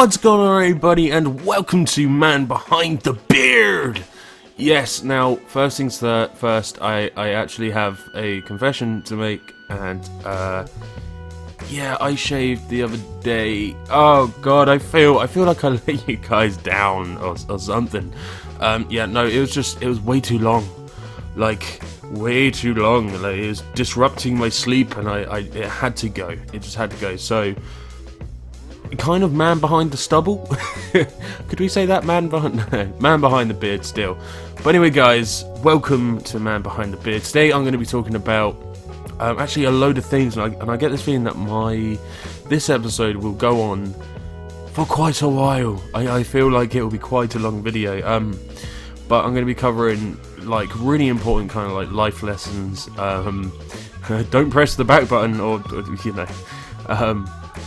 What's going on, everybody, and welcome to Man Behind the Beard! Yes, now, first things first, I actually have a confession to make, and, yeah, I shaved the other day. Oh, God, I feel like I let you guys down, or something. Yeah, no, it was way too long. Like, way too long. Like, it was disrupting my sleep, and it had to go. It just had to go, so... kind of man behind the stubble. Could we say that? Man behind the beard still. But anyway, guys, welcome to Man Behind the Beard. Today I'm going to be talking about actually a load of things, and I get this feeling that this episode will go on for quite a while. I feel like it will be quite a long video. But I'm going to be covering like really important kind of like life lessons. Don't press the back button, or you know.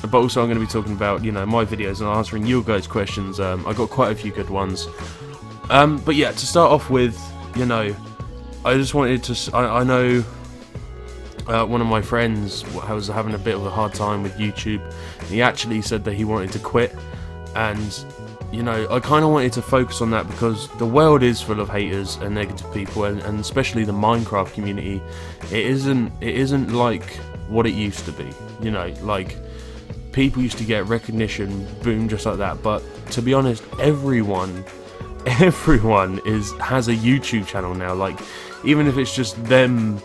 But also I'm going to be talking about, you know, my videos and answering your guys' questions. I got quite a few good ones. But yeah, to start off with, you know, I just wanted to... I know one of my friends was having a bit of a hard time with YouTube. He actually said that he wanted to quit. And, you know, I kind of wanted to focus on that because the world is full of haters and negative people. And especially the Minecraft community. It isn't like what it used to be. You know, like... people used to get recognition, boom, just like that. But to be honest, everyone has a YouTube channel now. Like, even if it's just them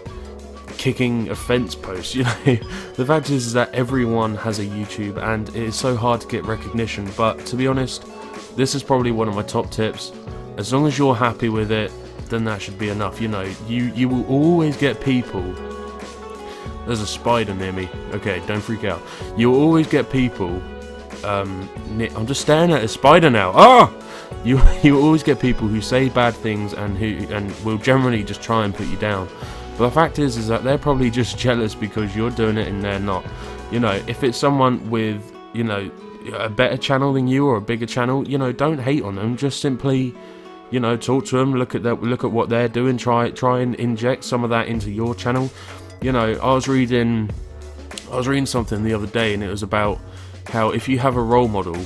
kicking a fence post, you know. The fact is that everyone has a YouTube, and it is so hard to get recognition. But to be honest, this is probably one of my top tips. As long as you're happy with it, then that should be enough. You know, you will always get people. There's a spider near me. Okay, don't freak out. You'll always get people. I'm just staring at a spider now. Ah! You always get people who say bad things and will generally just try and put you down. But the fact is that they're probably just jealous because you're doing it and they're not. You know, if it's someone with, you know, a better channel than you or a bigger channel, you know, don't hate on them. Just simply, you know, talk to them. Look at what they're doing. Try and inject some of that into your channel. You know, I was reading something the other day, and it was about how if you have a role model,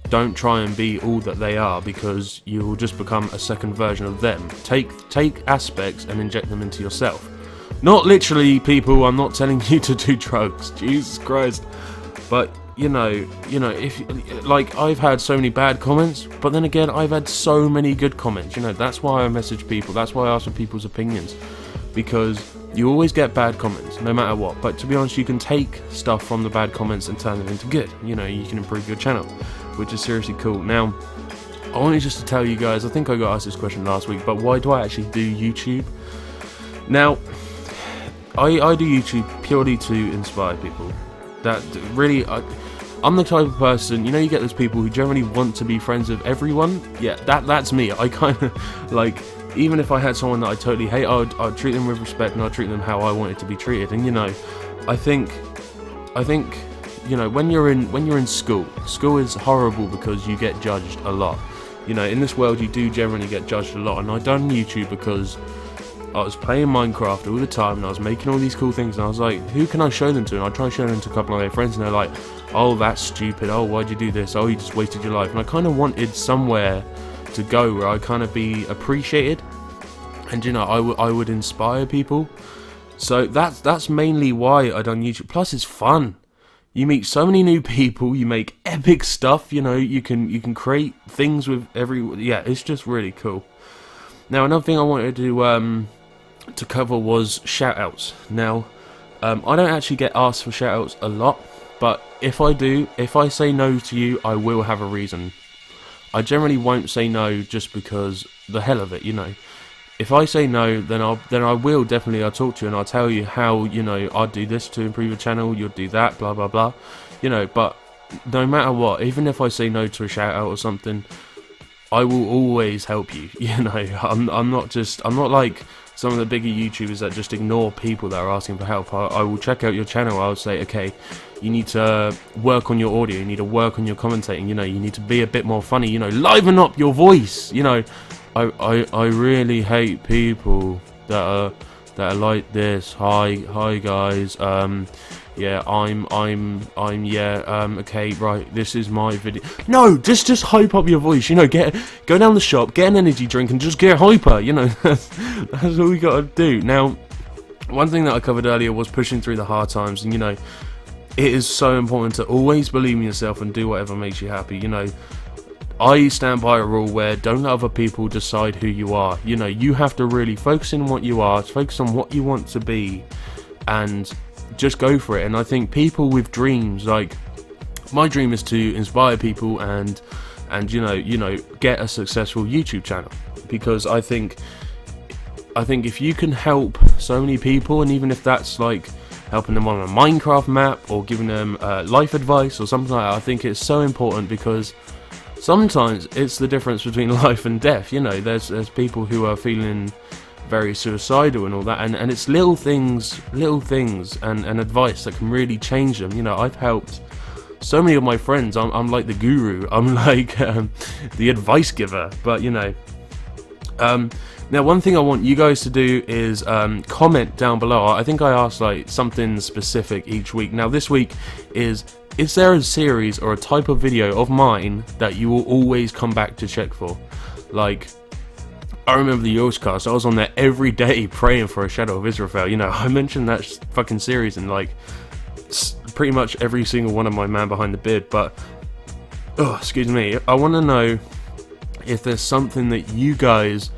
don't try and be all that they are, because you will just become a second version of them. Take aspects and inject them into yourself. Not literally, people. I'm not telling you to do drugs. Jesus Christ. But you know, if like I've had so many bad comments, but then again, I've had so many good comments. You know, that's why I message people. That's why I ask for people's opinions, because you always get bad comments, no matter what. But to be honest, you can take stuff from the bad comments and turn them into good. You know, you can improve your channel, which is seriously cool. Now, I wanted just to tell you guys, I think I got asked this question last week, but why do I actually do YouTube? Now, I do YouTube purely to inspire people. That really, I'm the type of person, you know, you get those people who generally want to be friends with everyone. Yeah, that's me. I kind of, like... even if I had someone that I totally hate, I'd treat them with respect, and I'd treat them how I wanted to be treated. And you know, I think, you know, when you're in school is horrible because you get judged a lot. You know, in this world you do generally get judged a lot. And I done YouTube because I was playing Minecraft all the time, and I was making all these cool things, and I was like, who can I show them to? And I try to show them to a couple of my friends, and they're like, oh, that's stupid. Oh, why'd you do this? Oh, you just wasted your life. And I kind of wanted somewhere to go where I kind of be appreciated, and you know, I would inspire people. So that's mainly why I done YouTube. Plus, it's fun. You meet so many new people. You make epic stuff. You know, you can create things with yeah, it's just really cool. Now, another thing I wanted to cover was shoutouts. Now, I don't actually get asked for shoutouts a lot, but if I do, if I say no to you, I will have a reason. I generally won't say no just because the hell of it, you know. If I say no, then I will definitely, I'll talk to you and I'll tell you how, you know, I'll do this to improve your channel, you'll do that, blah blah blah. You know, but no matter what, even if I say no to a shout out or something, I will always help you. You know, I'm not like some of the bigger YouTubers that just ignore people that are asking for help. I will check out your channel. I'll say, okay, you need to work on your audio, you need to work on your commentating, you know, you need to be a bit more funny, you know, liven up your voice. You know, I really hate people that are like this. Hi guys, yeah, okay, right, this is my video. No, just hype up your voice, you know, go down the shop, get an energy drink, and just get hyper, you know, that's all we gotta do. Now, one thing that I covered earlier was pushing through the hard times, and, you know, it is so important to always believe in yourself and do whatever makes you happy, you know. I stand by a rule where don't let other people decide who you are. You know, you have to really focus on what you are, focus on what you want to be, and just go for it. And I think people with dreams, like my dream is to inspire people and you know get a successful YouTube channel, because I think if you can help so many people, and even if that's like helping them on a Minecraft map or giving them life advice or something like that, I think it's so important, because sometimes it's the difference between life and death. You know, there's people who are feeling very suicidal and all that, and it's little things and advice that can really change them. You know, I've helped so many of my friends. I'm like the guru, I'm like the advice giver. But you know, now one thing I want you guys to do is comment down below. I think I asked like something specific each week. Now this week is there a series or a type of video of mine that you will always come back to check for? Like, I remember the Yogscast, I was on there every day praying for a Shadow of Israel. You know, I mentioned that fucking series in like pretty much every single one of my Man Behind the Beard. But, oh, excuse me, I want to know if there's something that you guys,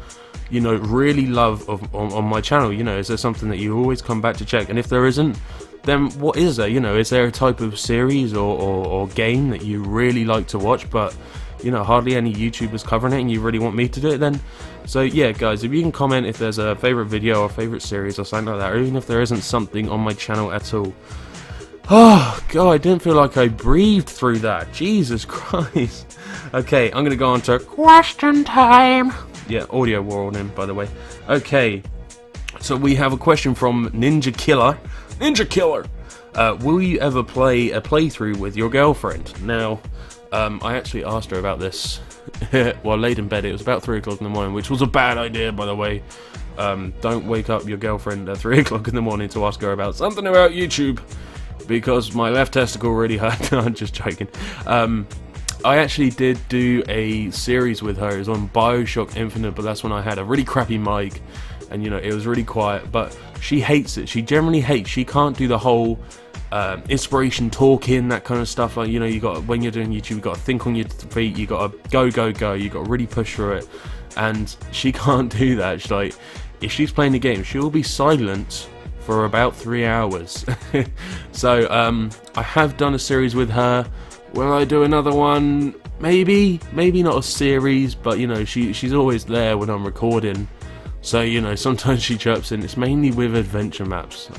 you know, really love on my channel. You know, is there something that you always come back to check? And if there isn't, then what is there? You know, is there a type of series or game that you really like to watch, but you know, hardly any YouTubers covering it, and you really want me to do it? Then, so yeah, guys, if you can comment if there's a favorite video or favorite series or something like that, or even if there isn't something on my channel at all. Oh god, I didn't feel like I breathed through that. Jesus Christ. Okay, I'm gonna go on to question time. Yeah, audio warning, by the way. Okay, so we have a question from Ninja Killer. Will you ever play a playthrough with your girlfriend? Now, I actually asked her about this while laid in bed. It was about 3 o'clock in the morning, which was a bad idea, by the way. Don't wake up your girlfriend at 3 o'clock in the morning to ask her about something about YouTube, because my left testicle really hurt. No, I'm just joking. I actually did do a series with her. It was on BioShock Infinite, but that's when I had a really crappy mic, and you know, it was really quiet. But she hates it. She generally hates. She can't do the whole inspiration talking, that kind of stuff. Like, you know, you got, when you're doing YouTube, you got to think on your feet. You got to go. You got to really push through it, and she can't do that. She's like, if she's playing the game, she will be silent for about 3 hours. So I have done a series with her. Will I do another one? Maybe not a series, but you know, she's always there when I'm recording. So, you know, sometimes she chirps in. It's mainly with adventure maps.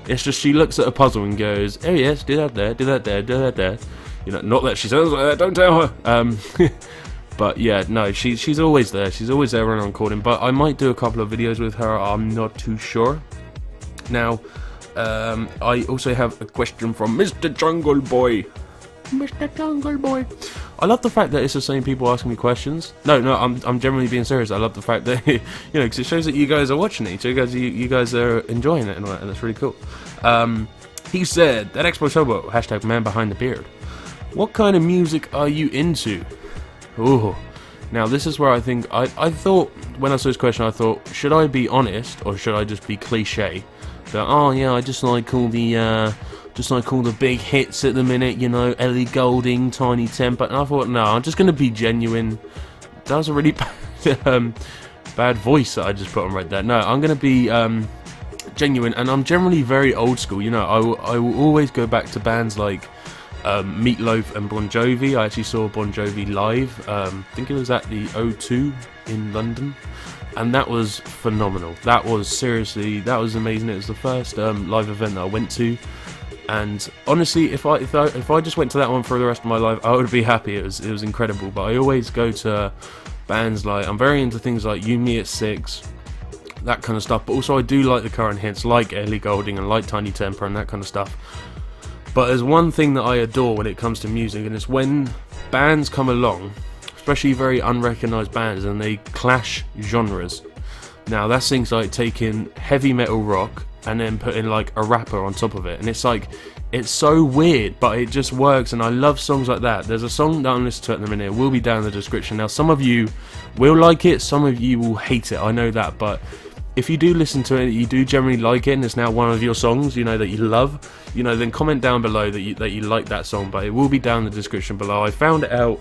It's just she looks at a puzzle and goes, oh yes, do that there, do that there, do that there. You know, not that she says that, don't tell her. But yeah, no, she's always there. She's always there when I'm recording. But I might do a couple of videos with her. I'm not too sure. Now, I also have a question from Mr. Jungle Boy. Mr. Jungle Boy. I love the fact that it's the same people asking me questions. No, I'm generally being serious. I love the fact that, you know, because it shows that you guys are watching it. So you guys are enjoying it, and all that, and that's really cool. He said, ThatXboxHobo, hashtag Man Behind the Beard. What kind of music are you into? Ooh. Now this is where I think, I thought, when I saw this question, I thought, should I be honest, or should I just be cliche? That, oh yeah, I just like all the big hits at the minute, you know, Ellie Goulding, Tiny Temper. And I thought, no, I'm just going to be genuine. That was a really bad voice that I just put on right there. No, I'm going to be genuine, and I'm generally very old school. You know, I will always go back to bands like Meatloaf and Bon Jovi. I actually saw Bon Jovi live. I think it was at the O2 in London. And that was phenomenal. That was amazing. It was the first live event that I went to. And honestly, if I just went to that one for the rest of my life, I would be happy. It was incredible. But I always go to bands like, I'm very into things like You, Me at 6, that kind of stuff. But also I do like the current hits, like Ellie Goulding and like Tiny Temper and that kind of stuff. But there's one thing that I adore when it comes to music, and it's when bands come along, especially very unrecognised bands, and they clash genres. Now that's things like taking heavy metal rock and then putting like a rapper on top of it, and it's like, it's so weird, but it just works, and I love songs like that. There's a song that I'm listening to at the minute, it will be down in the description. Now some of you will like it, some of you will hate it, I know that, but if you do listen to it, you do generally like it, and it's now one of your songs, you know, that you love, you know, then comment down below that you like that song, but it will be down in the description below. I found it out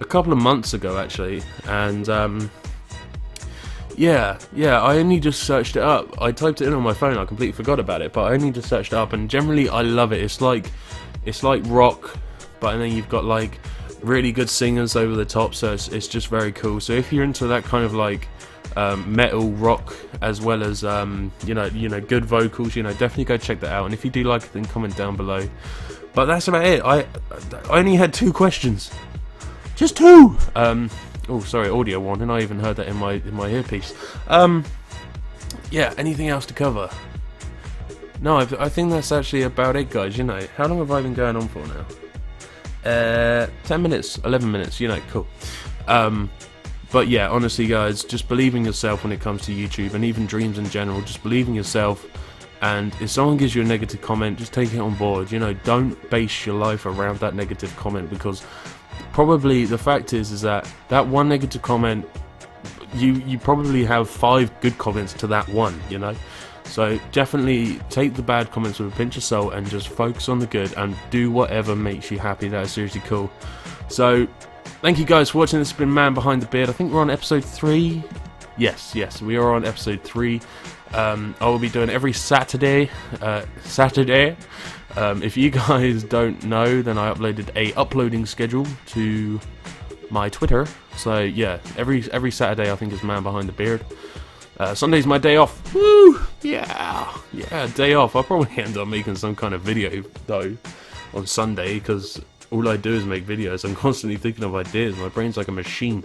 a couple of months ago actually, and yeah, I only just searched it up. I typed it in on my phone, I completely forgot about it, but I only just searched it up, and generally I love it. It's like rock, but then you've got like really good singers over the top, so it's just very cool. So if you're into that kind of like metal rock, as well as you know good vocals, you know, definitely go check that out. And if you do like it, then comment down below. But that's about it. I only had 2 questions, just 2. Oh, sorry, audio warning. I even heard that in my earpiece. Yeah, anything else to cover? No, I think that's actually about it, guys. You know, how long have I been going on for now? 10 minutes, 11 minutes. You know, cool. But yeah, honestly, guys, just believe in yourself when it comes to YouTube, and even dreams in general. Just believe in yourself. And if someone gives you a negative comment, just take it on board. You know, don't base your life around that negative comment, because probably the fact is that one negative comment, you probably have 5 good comments to that one, you know. So definitely take the bad comments with a pinch of salt and just focus on the good and do whatever makes you happy. That is seriously cool. So thank you guys for watching. This has been Man Behind the Beard. I think we're on episode 3. Yes, we are on episode 3. I will be doing every Saturday. If you guys don't know, then I uploaded a uploading schedule to my Twitter. So yeah, every Saturday I think is Man Behind the Beard. Sunday's my day off. Woo! Yeah, day off. I'll probably end up making some kind of video though on Sunday, because all I do is make videos. I'm constantly thinking of ideas. My brain's like a machine.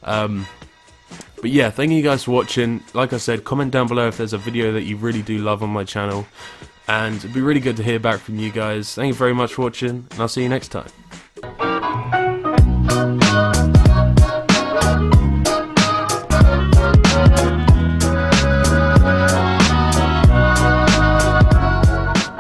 But yeah, thank you guys for watching. Like I said, comment down below if there's a video that you really do love on my channel, and it'd be really good to hear back from you guys. Thank you very much for watching, and I'll see you next time.